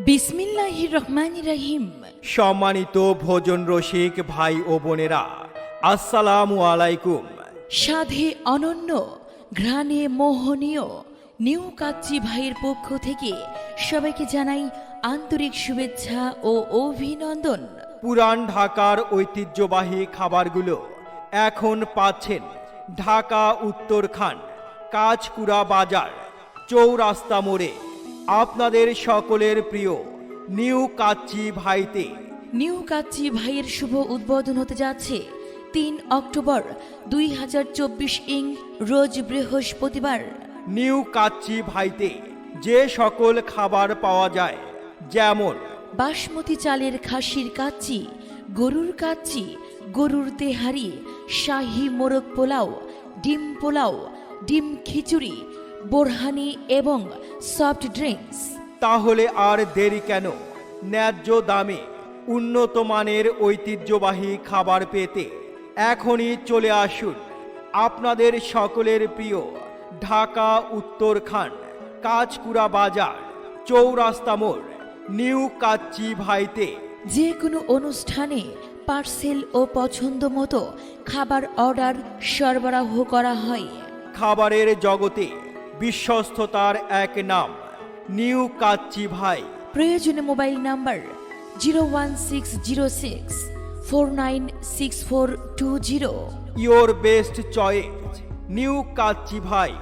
বিসমিল্লাহির রহমানির রহিম। সম্মানিত ভোজন রসিক ভাই ও বোনেরা, আসসালামু আলাইকুম। স্বাদে অনন্য, ঘ্রাণে মোহনীয় নিউ কাচ্চি ভাইয়ের পক্ষ থেকে সবাইকে জানাই আন্তরিক শুভেচ্ছা ও অভিনন্দন। পুরান ঢাকার ঐতিহ্যবাহী খাবারগুলো এখন পাচ্ছেন ঢাকা উত্তরখান কাঁচকুড়া বাজার চৌরাস্তা মোড়ে আপনাদের সকলের প্রিয় নিউ কাচ্চি ভাইতে। নিউ কাচ্চি ভাইয়ের শুভ উদ্বোধন হতে যাচ্ছে 3 অক্টোবর 2024 রোজ বৃহস্পতিবার। নিউ কাচ্চি ভাইতে যে সকল খাবার পাওয়া যায়, যেমন বাসমতি চালের খাসির কাচ্চি, গরুর কাচ্চি, গরুর তেহারি, শাহী মোরগ পোলাও, ডিম খিচুড়ি, বোরহানি এবং সফট ড্রিঙ্কস। তাহলে আর দেরি কেন? ন্যায্য দামে উন্নত মানের ঐতিহ্যবাহী খাবার পেতে এখনই চলে আসুন আপনাদের সকলের প্রিয় ঢাকা উত্তরখান কাঁচকুড়া বাজার চৌরাস্তা মোড় নিউ কাচ্চি ভাইতে। যে কোনো অনুষ্ঠানে পার্সেল ও পছন্দ মতো খাবার অর্ডার সরবরাহ করা হয়। খাবারের জগতে বিশ্বস্ততার এক নাম নিউ কাচ্চি ভাই। প্রয়োজনে mobile number 01606496420। Your best choice new kacchi ভাই।